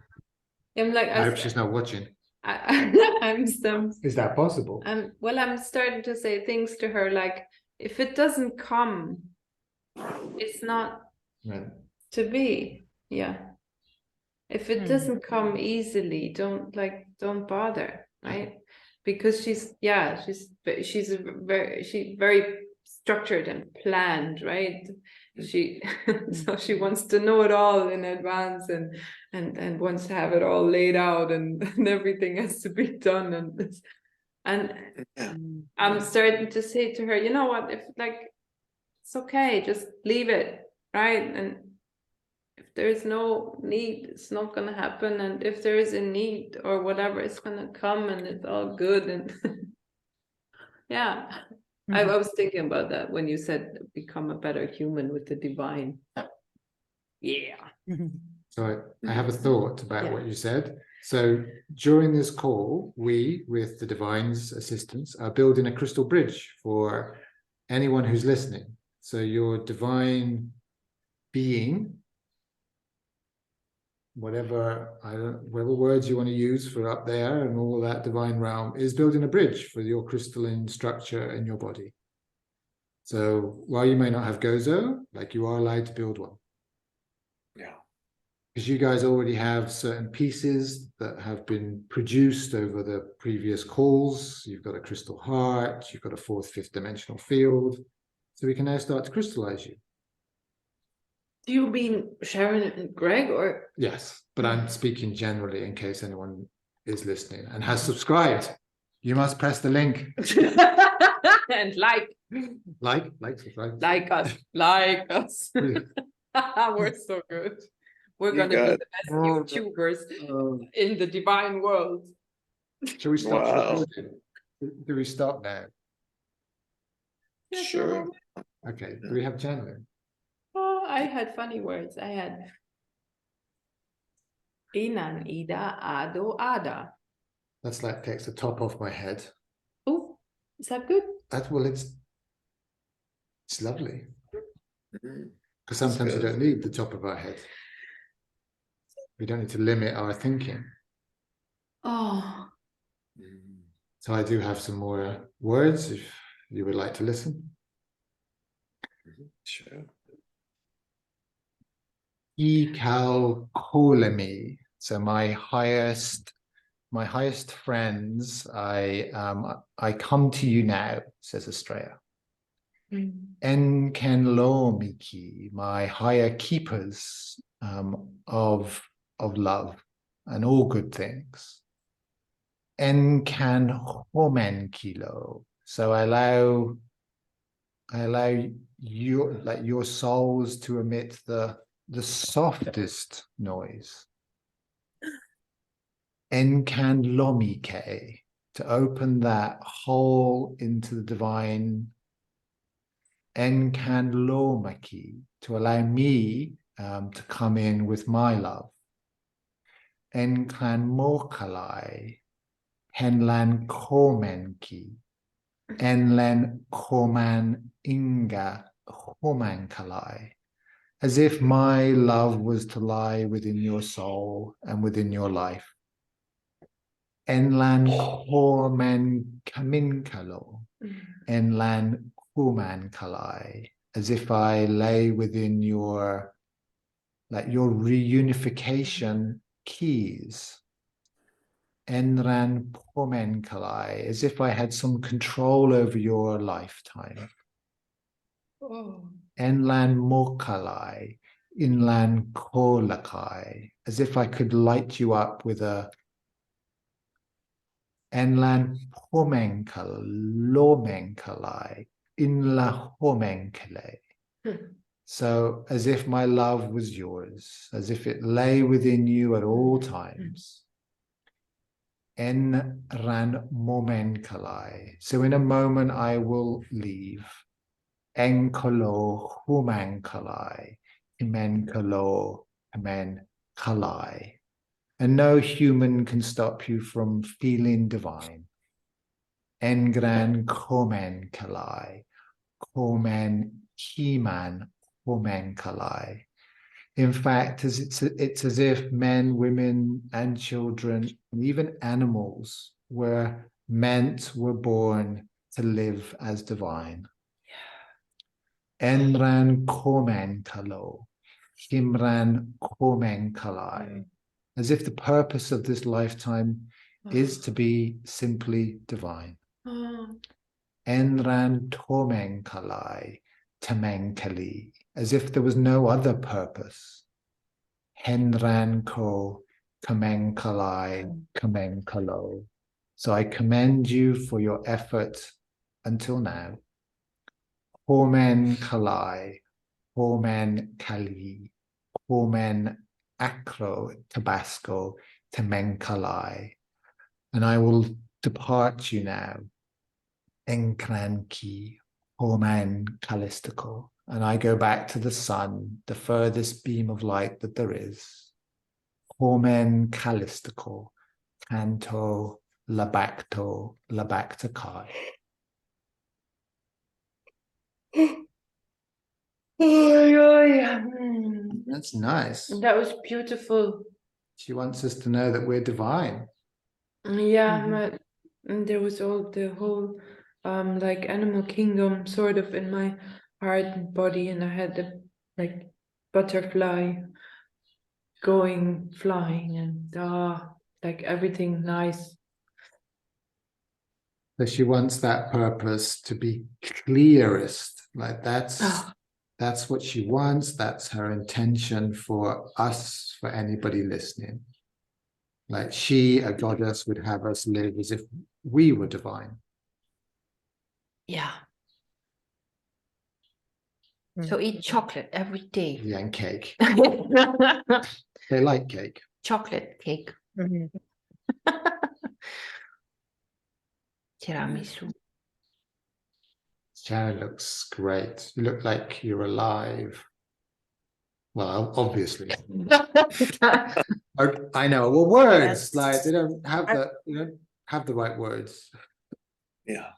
like, I hope she's not watching. I'm some. Is that possible? Well, I'm starting to say things to her like, if it doesn't come, it's not to be. Yeah. If it doesn't come easily, don't bother, right? Because she's very structured and planned, right? So she wants to know it all in advance and wants to have it all laid out and everything has to be done and I'm starting to say to her, you know what, if it's okay, just leave it, right? And if there's no need, it's not gonna happen, and if there is a need or whatever, it's gonna come and it's all good. And yeah. I was thinking about that when you said become a better human with the divine. Yeah. So I have a thought about what you said. So during this call, we, with the divine's assistance, are building a crystal bridge for anyone who's listening. So your divine being, whatever words you want to use for up there and all that divine realm, is building a bridge for your crystalline structure in your body. So while you may not have Gozo, like you are allowed to build one. Yeah. Because you guys already have certain pieces that have been produced over the previous calls. You've got a crystal heart, you've got a fourth, fifth dimensional field. So we can now start to crystallize you. Do you mean Sharon and Greg, or? Yes, but I'm speaking generally in case anyone is listening and has subscribed. You must press the link. And subscribe. Like us. We're so good. We're going to be the best YouTubers in the divine world. Shall we stop? Do we stop now? Sure. Okay, do we have genuine? Oh, I had funny words. I had Inan, Ida, Ado, Ada. That's like takes the top off my head. Oh, is that good? Well, it's lovely. Mhm. Because sometimes we good. don't need the top of our head. We don't need to limit our thinking. Oh, So I do have some more words if you would like to listen. Sure. Ikal kolemi. So my highest friends, I come to you now, says Astraea. Enkenlomiki, my higher keepers of love and all good things. Enkanhomenkilo. So I allow your souls to emit the softest noise. Enkanlomike, to open that hole into the divine. Enkanlomaki, to allow me to come in with my love. Enklanmokalai, Henlan komenki, Enlen koman inga homankalai, as if my love was to lie within your soul and within your life. Enlan koman kaminkalo, Enlan kuman kalai, as if I lay within your reunification keys. Enran pomen kalai, as if I had some control over your lifetime. Enlan mokalai, inlan kolakai, as if I could light you up with a enlan pomenkal lomenkalai, inla homenkale. So as if my love was yours, as if it lay within you at all times. En ran momenkalai. So in a moment I will leave. Enkalo humankalai. Imenkalo kalai. And no human can stop you from feeling divine. Engran komen kalai. Komen kiman komen kalai. In fact, it's as if men, women, and children, and even animals were born to live as divine. Enran komen kalo, himran komen kalai. As if the purpose of this lifetime is to be simply divine. Enran tomen kalai, tamenkali. As if there was no other purpose. Henran ko kamenkalai kamenkalo. So I commend you for your effort until now. Homen kalai, homen kali, homen acro tabasco temenkalai. And I will depart you now. Enkranki, homen kalistico. And I go back to the sun, the furthest beam of light that there is. Homen kalistico, canto labactakai. That's nice. That was beautiful. She wants us to know that we're divine. Yeah, but there was the whole like animal kingdom sort of in my heart and body, and I had the like butterfly flying, and like everything nice. So she wants that purpose to be clearest. Like that's what she wants. That's her intention for us, for anybody listening. Like she, a goddess, would have us live as if we were divine. Yeah. So eat chocolate every day. Yeah, and cake. They like cake. Chocolate cake. Tiramisu. Sharon looks great. You look like you're alive. Well, obviously. I know. Well, words Yes. like they don't have the right words. Yeah.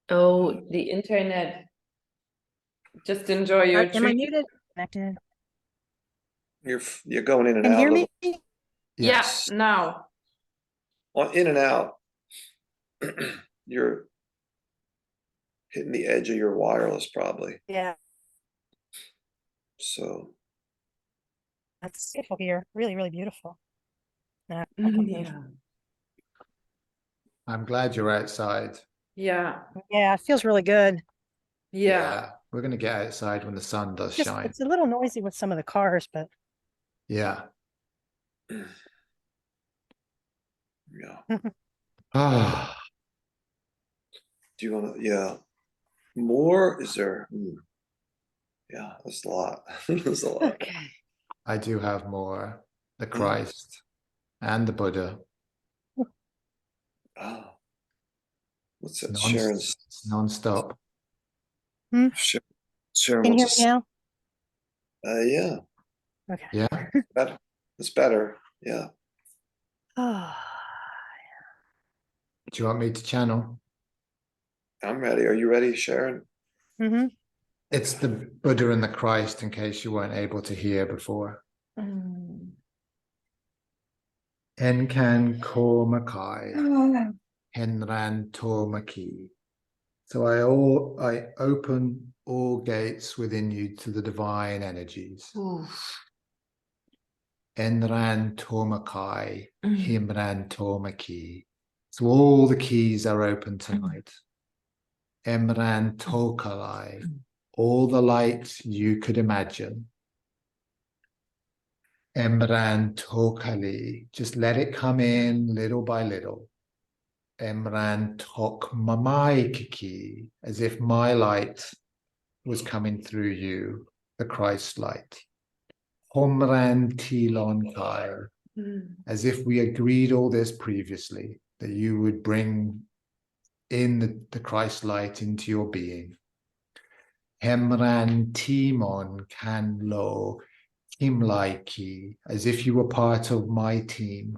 Oh, the internet. Just enjoy your Am I treat. muted? Connected. You're going in and Can you out a hear little. me? Yes. Yeah, now. In and out. You're hitting the edge of your wireless probably. Yeah, So that's beautiful here. Really, really beautiful. Yeah. I'm glad you're outside. Yeah. Yeah, it feels really good. Yeah. We're gonna get outside when the sun does shine. It's a little noisy with some of the cars, but Yeah. yeah. Ah, Do you want to? Yeah. More? Is there? Yeah, that's a lot. That's a lot. Okay. I do have more. The Christ and the Buddha. Oh, what's that? Non- Sharon's. it's non-stop. Sharon can you hear wants me now? yeah. Okay. Yeah. Better. It's better. Yeah. Oh, Do you want me to channel? I'm ready. Are you ready, Sharon? mm-hmm. It's the Buddha and the Christ in case you weren't able to hear before. Enkan ko makai, henran to maki. So I open all gates within you to the divine energies. Enran tomakai, himran tomaki. So all the keys are open tonight. Emran tokalai, all the light you could imagine. Emran tokali, just let it come in little by little. Emran tok mamai kiki, as if my light was coming through you, the Christ light. Homran tilon kai, as if we agreed all this previously, that you would bring in the Christ light into your being. Hemran timon kan lo kimlaiki, as if you were part of my team.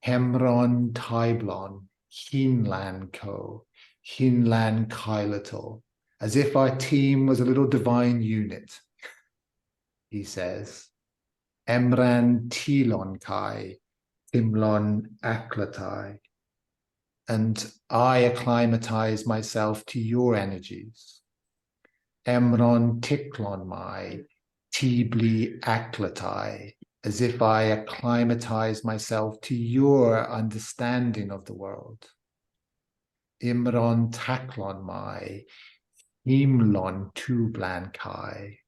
Hemron taiblon hinlan ko, hinlan kailato, as if our team was a little divine unit. He says, Emran tilon kai, timlon aklatai, and I acclimatize myself to your energies. Emron tiklon mai, tibli aklatai, as if I acclimatize myself to your understanding of the world. Imron taklon mai, himlon tublan kai,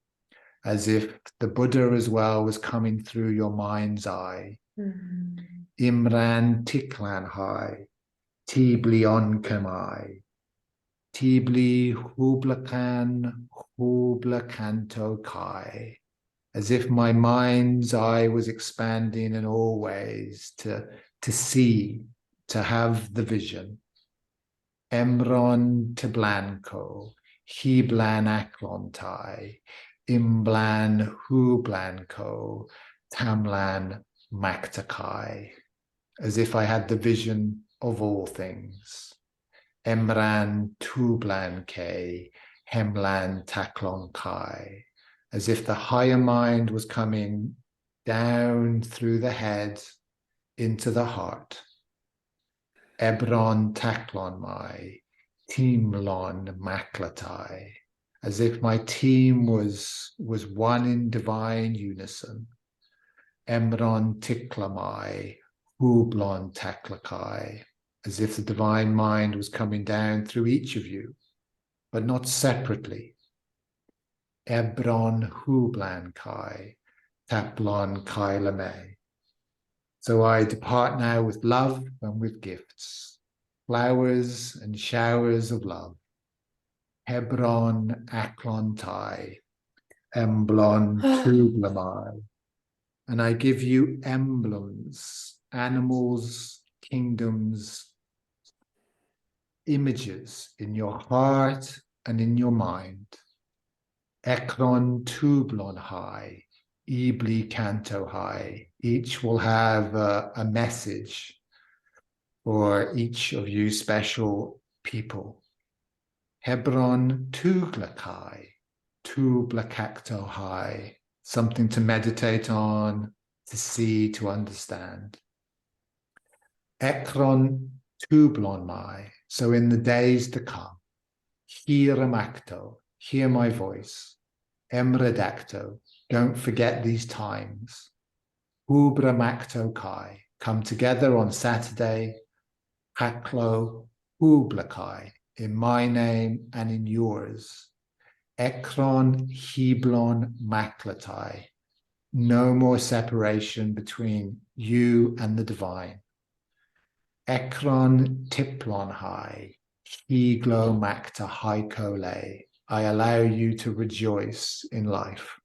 as if the Buddha as well was coming through your mind's eye. Imran tiklan hai, tibli on kamai, tibli hublakan hublakanto kai, as if my mind's eye was expanding in all ways to see, to have the vision. Emron tiblanco, hiblan aklontai, imblan hublanco, tamlan maktakai, as if I had the vision of all things. Emran tublan ke, hemlan taklon kai, as if the higher mind was coming down through the head into the heart. Ebron taklon mai, teamlon maklatai, as if my team was one in divine unison. Emron tiklamai, hublon taklakai, as if the divine mind was coming down through each of you, but not separately. Ebron hublan kai, taplon kai lame. So I depart now with love and with gifts, flowers and showers of love. Hebron aklontai, emblon tublamai. And I give you emblems, animals, kingdoms, images in your heart and in your mind. Ekron tublon high, Ibli canto high. Each will have a message for each of you special people. Hebron tuglakai, tublakacto high. Something to meditate on, to see, to understand. Ekron tublon mai. So in the days to come, hiramakto, hear my voice. Emredacto, don't forget these times. Hubramakto kai, come together on Saturday. Haklo hublakai, in my name and in yours. Ekron Heblon Maklatai. No more separation between you and the divine. Ekron Tiplon Hai. Heglo Makta Haikole. I allow you to rejoice in life.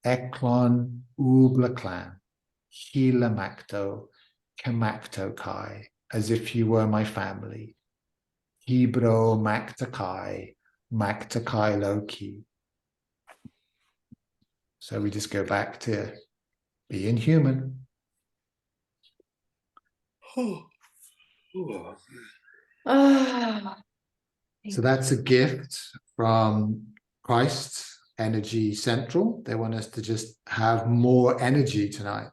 Eklon Ublaklan. Hila Makto Kamakto Kai. As if you were my family. Hebro Maktakai. Maktakai Loki. So we just go back to being human. So that's a gift from Christ Energy Central. They want us to just have more energy tonight.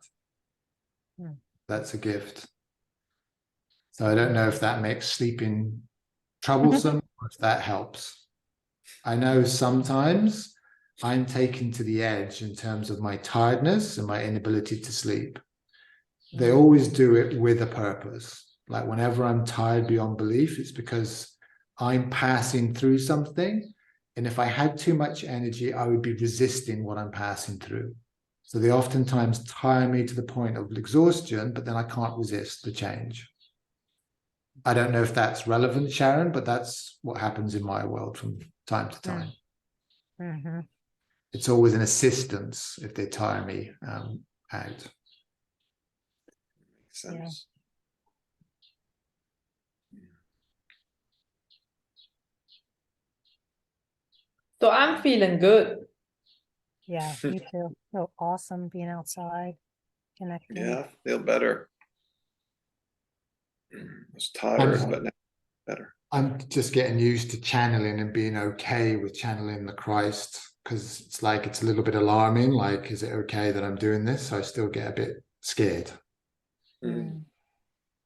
That's a gift. So I don't know if that makes sleeping troublesome or if that helps. I know sometimes I'm taken to the edge in terms of my tiredness and my inability to sleep. They always do it with a purpose. Like whenever I'm tired beyond belief, it's because I'm passing through something. And if I had too much energy, I would be resisting what I'm passing through. So they oftentimes tire me to the point of exhaustion, but then I can't resist the change. I don't know if that's relevant, Sharon, but that's what happens in my world from time to time. It's always an assistance if they tire me out. Makes sense. So I'm feeling good. Yeah, me too. So awesome being outside, connecting. Yeah, feel better. I was tired, but now better. I'm just getting used to channeling and being okay with channeling the Christ, because it's like it's a little bit alarming. Like, is it okay that I'm doing this? So I still get a bit scared. Yeah,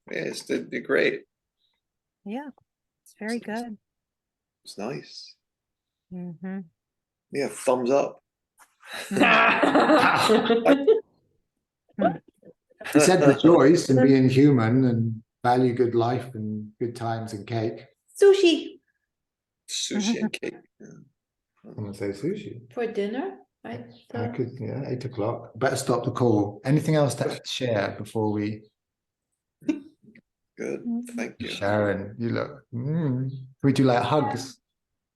it'd be great. Yeah, it's very good. It's nice. Mm-hmm. Yeah, thumbs up. He said rejoice and being human and value good life and good times and cake. Sushi Sushi and cake. Yeah. I'm gonna say sushi. for dinner. I could, yeah, 8 o'clock. Better stop the call. Anything else to share before we? Good, thank you. Sharon, you look. Can we do like hugs?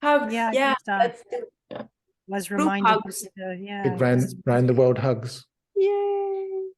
Hugs. Yeah, Yeah, just, let's do. was Group reminded hugs. just to, yeah. Big round the world hugs. Yay.